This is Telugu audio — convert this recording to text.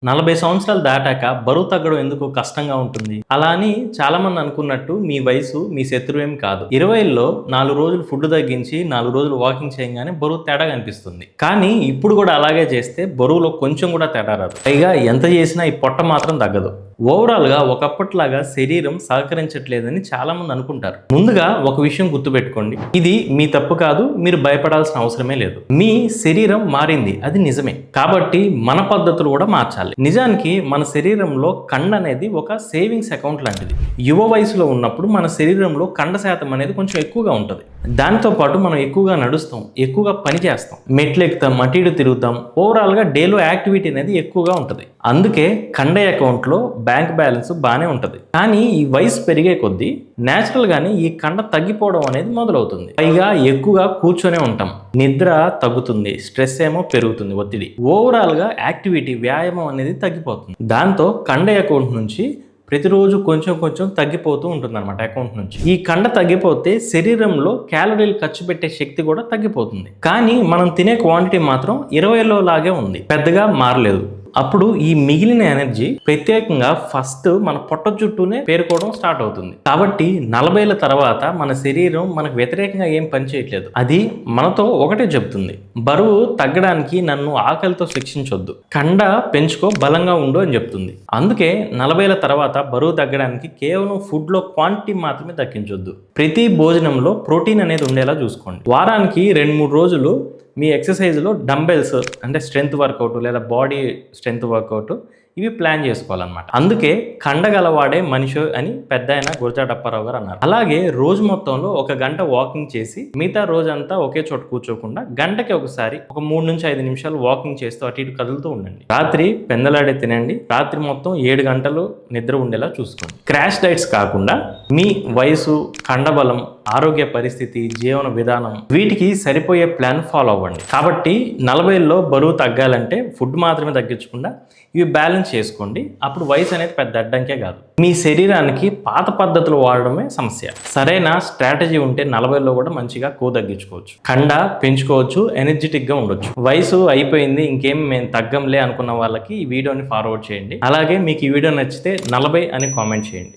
40 సంవత్సరాలు దాటాక బరువు తగ్గడం ఎందుకు కష్టంగా ఉంటుంది? అలా అని చాలామంది అనుకున్నట్టు మీ వయసు మీ శత్రువేం కాదు. 20లో 4 రోజులు ఫుడ్ తగ్గించి 4 రోజులు వాకింగ్ చేయంగానే బరువు తేడా కనిపిస్తుంది. కానీ ఇప్పుడు కూడా అలాగే చేస్తే బరువులో కొంచెం కూడా తేడా రాదు. పైగా ఎంత చేసినా ఈ పొట్ట మాత్రం తగ్గదు. ఓవరాల్గా ఒకప్పట్లాగా శరీరం సహకరించట్లేదని చాలామంది అనుకుంటారు. ముందుగా ఒక విషయం గుర్తుపెట్టుకోండి, ఇది మీ తప్పు కాదు, మీరు భయపడాల్సిన అవసరమే లేదు. మీ శరీరం మారింది, అది నిజమే. కాబట్టి మన పద్ధతులు కూడా మార్చాలి. నిజానికి మన శరీరంలో కండ అనేది ఒక సేవింగ్స్ అకౌంట్ లాంటిది. యువ వయసులో ఉన్నప్పుడు మన శరీరంలో కండ శాతం అనేది కొంచెం ఎక్కువగా ఉంటుంది. దానితో పాటు మనం ఎక్కువగా నడుస్తాం, ఎక్కువగా పని చేస్తాం, మెట్లు ఎక్కుతాం, అటు ఇటు తిరుగుతాం. ఓవరాల్గా డేలో యాక్టివిటీ అనేది ఎక్కువగా ఉంటుంది. అందుకే కండ అకౌంట్లో బ్యాంక్ బ్యాలెన్స్ బాగానే ఉంటుంది. కానీ ఈ వయసు పెరిగే కొద్దీ న్యాచురల్గానే ఈ కండ తగ్గిపోవడం అనేది మొదలవుతుంది. పైగా ఎక్కువగా కూర్చొనే ఉంటాం, నిద్ర తగ్గుతుంది, స్ట్రెస్ ఏమో పెరుగుతుంది, ఒత్తిడి. ఓవరాల్గా యాక్టివిటీ, వ్యాయామం అనేది తగ్గిపోతుంది. దాంతో కండ అకౌంట్ నుంచి ప్రతిరోజు కొంచెం కొంచెం తగ్గిపోతూ ఉంటుందన్నమాట అకౌంట్ నుంచి. ఈ కండ తగ్గిపోతే శరీరంలో క్యాలరీలు ఖర్చు పెట్టే శక్తి కూడా తగ్గిపోతుంది. కానీ మనం తినే క్వాంటిటీ మాత్రం 20లో లాగే ఉంది, పెద్దగా మారలేదు. అప్పుడు ఈ మిగిలిన ఎనర్జీ ప్రత్యేకంగా ఫస్ట్ మన పొట్ట చుట్టూనే పేరుకోవడం స్టార్ట్ అవుతుంది. కాబట్టి 40ల తర్వాత మన శరీరం మనకు వ్యతిరేకంగా ఏం పని చేయట్లేదు. అది మనతో ఒకటే చెప్తుంది, బరువు తగ్గడానికి నన్ను ఆకలితో శిక్షించొద్దు, కండ పెంచుకో, బలంగా ఉండు అని చెప్తుంది. అందుకే 40ల తర్వాత బరువు తగ్గడానికి కేవలం ఫుడ్లో క్వాంటిటీ మాత్రమే తగ్గించొద్దు. ప్రతి భోజనంలో ప్రోటీన్ అనేది ఉండేలా చూసుకోండి. వారానికి 2-3 రోజులు మీ ఎక్సర్సైజ్లో డంబెల్స్ అంటే స్ట్రెంత్ వర్కౌట్ లేదా బాడీ స్ట్రెంత్ వర్కౌట్ ఇవి ప్లాన్ చేసుకోవాలన్నమాట. అందుకే కండగలవాడే మనిషి అని పెద్ద ఆయన గురజాడ అప్పారావు గారు అన్నారు. అలాగే రోజు మొత్తంలో 1 గంట వాకింగ్ చేసి మిగతా రోజంతా ఒకే చోట కూర్చోకుండా గంటకి ఒకసారి ఒక 3 నుంచి 5 నిమిషాలు వాకింగ్ చేస్తూ అటు ఇటు కదులుతూ ఉండండి. రాత్రి పెందలాడే తినండి. రాత్రి మొత్తం 7 గంటలు నిద్ర ఉండేలా చూసుకోండి. క్రాష్ డైట్స్ కాకుండా మీ వయసు, కండబలం, ఆరోగ్య పరిస్థితి, జీవన విధానం వీటికి సరిపోయే ప్లాన్ ఫాలో అవ్వండి. కాబట్టి 40లో బరువు తగ్గాలంటే ఫుడ్ మాత్రమే తగ్గించకుండా ఇవి బ్యాలెన్స్ చేసుకోండి. అప్పుడు వయసు అనేది పెద్ద అడ్డంకే కాదు. మీ శరీరానికి పాత పద్ధతులు వాడడమే సమస్య. సరైన స్ట్రాటజీ ఉంటే 40లో కూడా మంచిగా కొవ్వు తగ్గించుకోవచ్చు, కండ పెంచుకోవచ్చు, ఎనర్జెటిక్గా ఉండొచ్చు. వయసు అయిపోయింది, ఇంకేం మేము తగ్గంలే అనుకున్న వాళ్ళకి ఈ వీడియోని ఫార్వర్డ్ చేయండి. అలాగే మీకు ఈ వీడియో నచ్చితే 40 అని కామెంట్ చేయండి.